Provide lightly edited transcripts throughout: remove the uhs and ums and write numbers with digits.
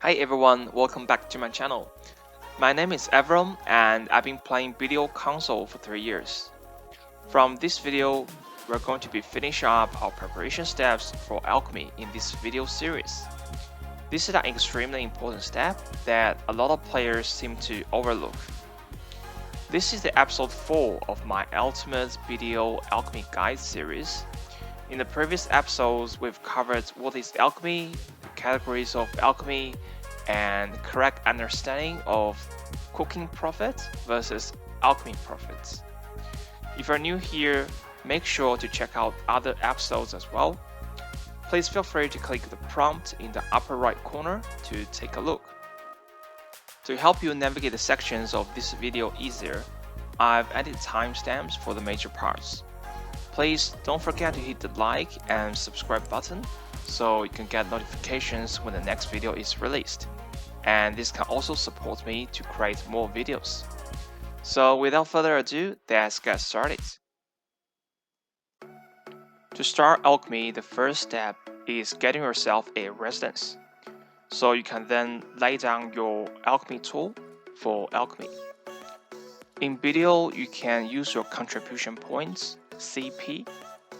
Hi everyone, welcome back to my channel. My name is Evron and I've been playing BDO console for 3 years. From this video, we're going to be finishing up our preparation steps for alchemy in this video series. This is an extremely important step that a lot of players seem to overlook. This is the episode 4 of my Ultimate BDO Alchemy Guide series. In the previous episodes, we've covered what is alchemy, the categories of alchemy, and correct understanding of cooking profits versus alchemy profits. If you're new here, make sure to check out other episodes as well. Please feel free to click the prompt in the upper right corner to take a look. To help you navigate the sections of this video easier, I've added timestamps for the major parts. Please don't forget to hit the like and subscribe button so you can get notifications when the next video is released. And this can also support me to create more videos. So without further ado, let's get started. To start alchemy, the first step is getting yourself a residence. So you can then lay down your alchemy tool for alchemy. In BDO, you can use your contribution points, CP,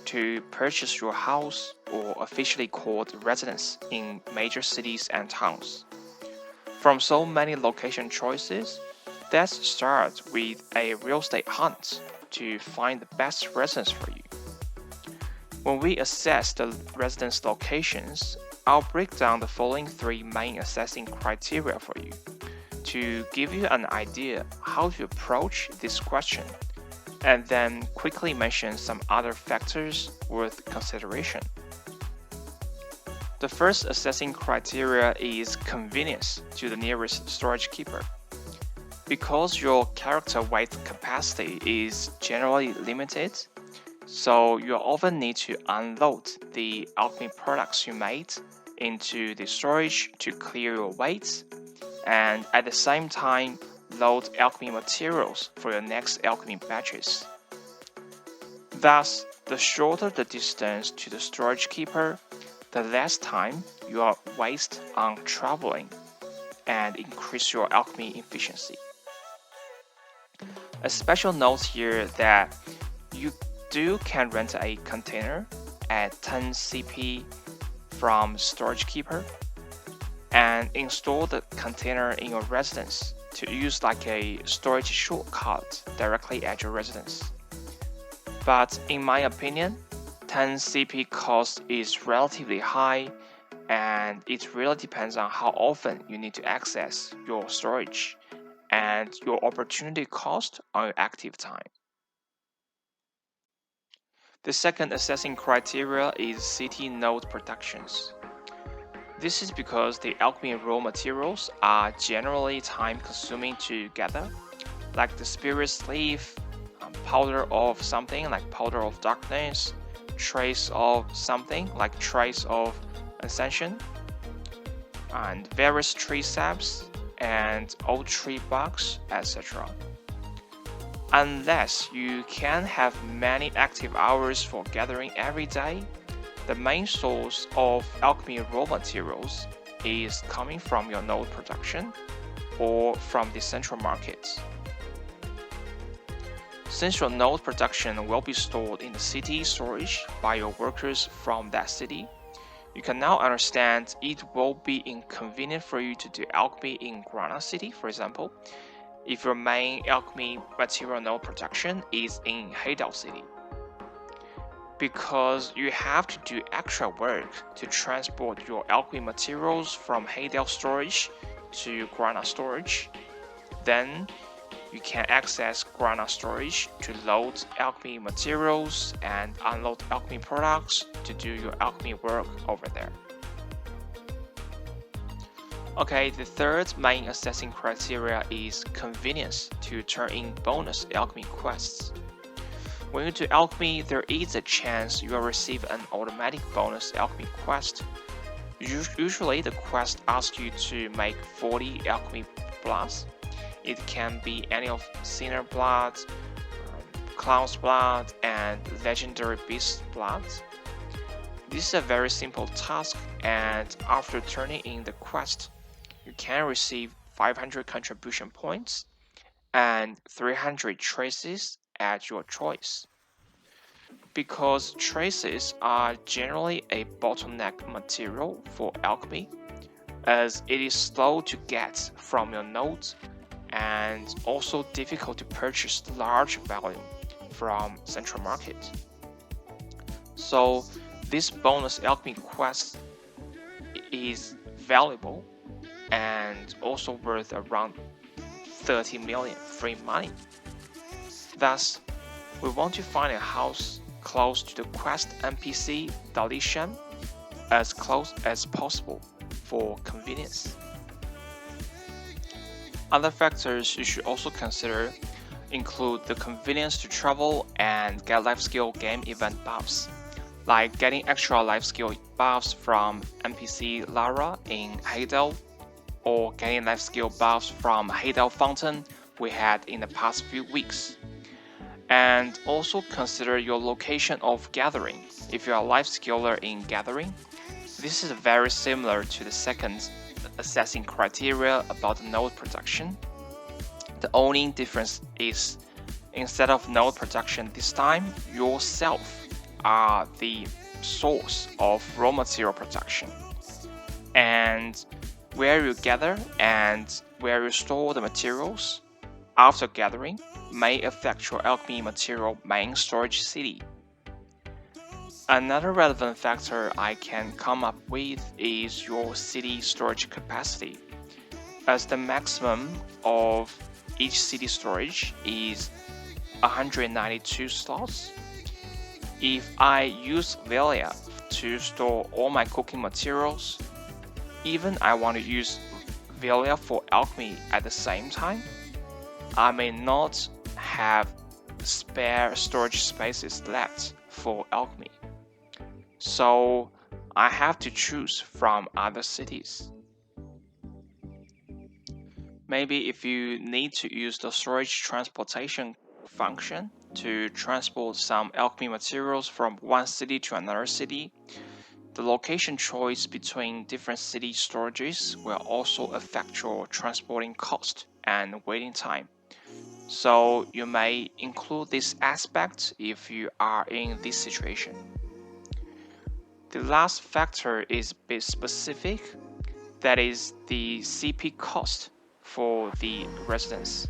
to purchase your house, or officially called residence, in major cities and towns. From so many location choices, let's start with a real estate hunt to find the best residence for you. When we assess the residence locations, I'll break down the following 3 main assessing criteria for you to give you an idea how to approach this question, and then quickly mention some other factors worth consideration. The first assessing criteria is convenience to the nearest storage keeper. Because your character weight capacity is generally limited, so you often need to unload the alchemy products you made into the storage to clear your weight, and at the same time load alchemy materials for your next alchemy batches. Thus, the shorter the distance to the storage keeper, the less time you are waste on traveling and increase your alchemy efficiency. A special note here that you can rent a container at 10 CP from storage keeper and install the container in your residence to use like a storage shortcut directly at your residence. But in my opinion, 10 CP cost is relatively high, and it really depends on how often you need to access your storage and your opportunity cost on your active time. The second assessing criteria is city node productions. This is because the alchemy raw materials are generally time-consuming to gather, like the spirit leaf, powder of something like powder of darkness, trace of something like trace of ascension, and various tree saps and old tree barks, etc. Unless you can have many active hours for gathering every day, the main source of alchemy raw materials is coming from your node production or from the central markets. Since your node production will be stored in the city storage by your workers from that city, you can now understand it will be inconvenient for you to do alchemy in Granada City, for example, if your main alchemy material node production is in Heidel City. Because you have to do extra work to transport your alchemy materials from Heidel storage to Granada storage, then you can access Granada storage to load alchemy materials and unload alchemy products to do your alchemy work over there. Okay, the third main assessing criteria is convenience to turn in bonus alchemy quests. When you do alchemy, there is a chance you will receive an automatic bonus alchemy quest. Usually the quest asks you to make 40 alchemy bloods. It can be any of Sinner blood, Clown's blood, and legendary beast blood. This is a very simple task, and after turning in the quest, you can receive 500 contribution points and 300 traces at your choice. Because traces are generally a bottleneck material for alchemy, as it is slow to get from your nodes and also difficult to purchase large volume from central market. So this bonus alchemy quest is valuable and also worth around 30 million free money. Thus, we want to find a house close to the quest NPC Dalishan, as close as possible for convenience. Other factors you should also consider include the convenience to travel and get life skill game event buffs, like getting extra life skill buffs from NPC Lara in Heidel, or getting life skill buffs from Heidel Fountain we had in the past few weeks. And also consider your location of gathering. If you are a life skiller in gathering, this is very similar to the second assessing criteria about node production. The only difference is, instead of node production this time, yourself are the source of raw material production. And where you gather and where you store the materials after gathering may affect your alchemy material main storage city. Another relevant factor I can come up with is your city storage capacity, as the maximum of each city storage is 192 slots. If I use Velia to store all my cooking materials, even I want to use Velia for alchemy at the same time, I may not have spare storage spaces left for alchemy. So I have to choose from other cities. Maybe if you need to use the storage transportation function to transport some alchemy materials from one city to another city, the location choice between different city storages will also affect your transporting cost and waiting time. So you may include this aspect if you are in this situation. The last factor is a bit specific, that is the CP cost for the residence.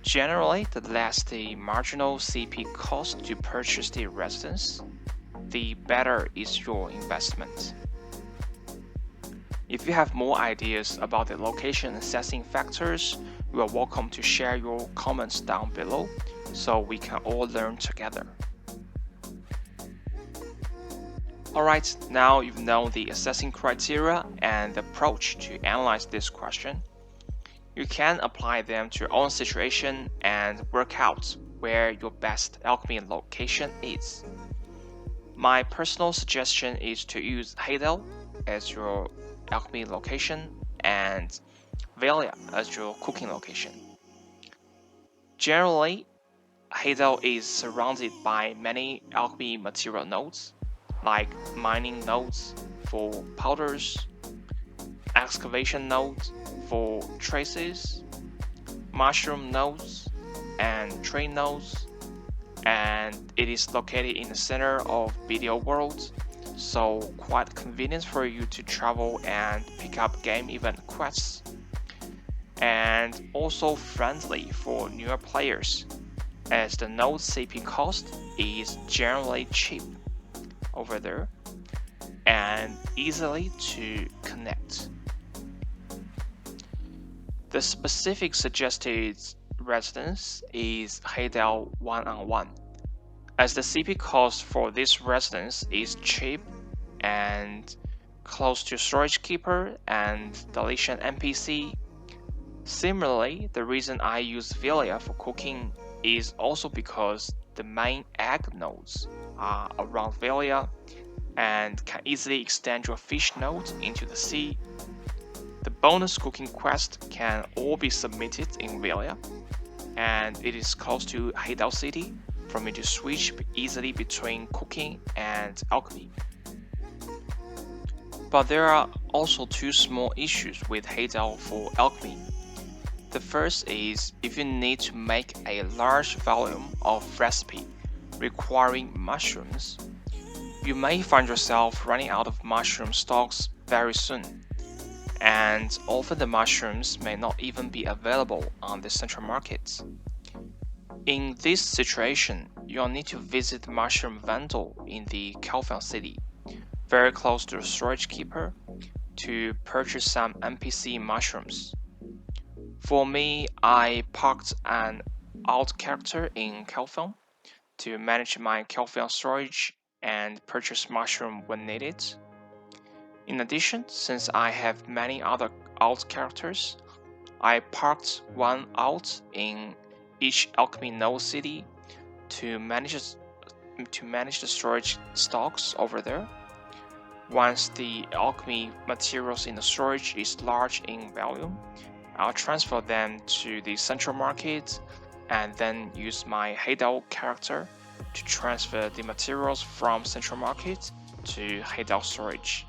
Generally, the less the marginal CP cost to purchase the residence, the better is your investment. If you have more ideas about the location assessing factors, you are welcome to share your comments down below so we can all learn together. Alright, now you've known the assessing criteria and the approach to analyze this question. You can apply them to your own situation and work out where your best alchemy location is. My personal suggestion is to use Heidel as your alchemy location and Velia as your cooking location. Generally, Heidel is surrounded by many alchemy material nodes, like mining nodes for powders, excavation nodes for traces, mushroom nodes, and trade nodes, and it is located in the center of BDO world, so quite convenient for you to travel and pick up game event quests, and also friendly for newer players, as the node CP cost is generally cheap over there and easily to connect. The specific suggested residence is Heidel 1-on-1, as the CP cost for this residence is cheap and close to Storage Keeper and Deletion NPC. Similarly, the reason I use Velia for cooking is also because the main egg nodes are around Velia and can easily extend your fish node into the sea. The bonus cooking quest can all be submitted in Velia, and it is close to Heidel City for me to switch easily between cooking and alchemy. But there are also two small issues with Heidel for alchemy. The first is if you need to make a large volume of recipe requiring mushrooms, you may find yourself running out of mushroom stocks very soon, and often the mushrooms may not even be available on the central markets. In this situation, you'll need to visit the mushroom vendor in the Calphon city, very close to the storage keeper, to purchase some NPC mushrooms. For me, I parked an alt character in Calphon to manage my Calphon storage and purchase mushroom when needed. In addition, since I have many other alt characters, I parked one alt in each alchemy node city to manage the storage stocks over there. Once the alchemy materials in the storage is large in volume, I'll transfer them to the central market and then use my Heidel character to transfer the materials from central market to Heidel storage.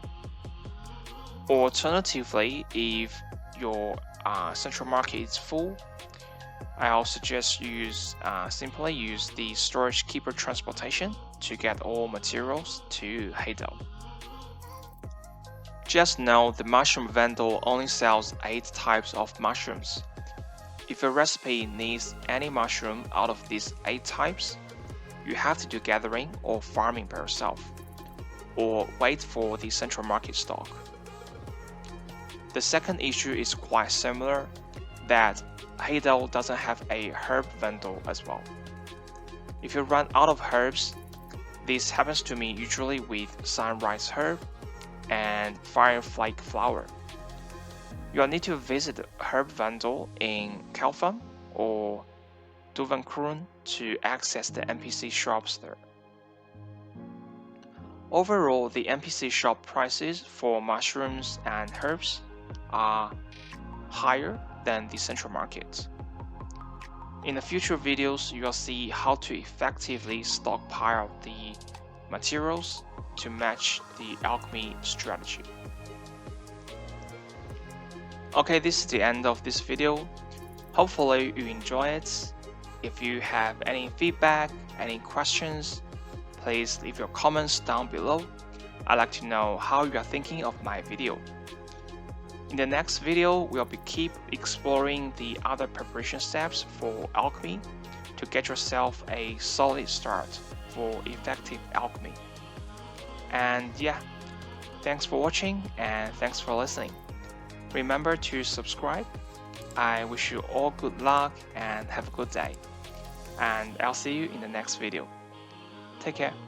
Alternatively, if your central market is full, I'll suggest you simply use the storage keeper transportation to get all materials to Heidel. Just know the mushroom vendor only sells 8 types of mushrooms. If a recipe needs any mushroom out of these 8 types, you have to do gathering or farming by yourself, or wait for the central market stock. The second issue is quite similar, that Heidel doesn't have a herb vendor as well. If you run out of herbs, this happens to me usually with sunrise herb and fireflake flower. You'll need to visit the herb vendor in Calphon or Duvankroon to access the NPC shops there. Overall, the NPC shop prices for mushrooms and herbs are higher than the central market. In the future videos, you'll see how to effectively stockpile the materials to match the alchemy strategy. Okay, this is the end of this video. Hopefully you enjoy it. If you have any feedback, any questions, please leave your comments down below. I'd like to know how you are thinking of my video. In the next video, we'll keep exploring the other preparation steps for alchemy to get yourself a solid start for effective alchemy. And yeah, thanks for watching and thanks for listening. Remember to subscribe. I wish you all good luck and have a good day. And I'll see you in the next video. Take care.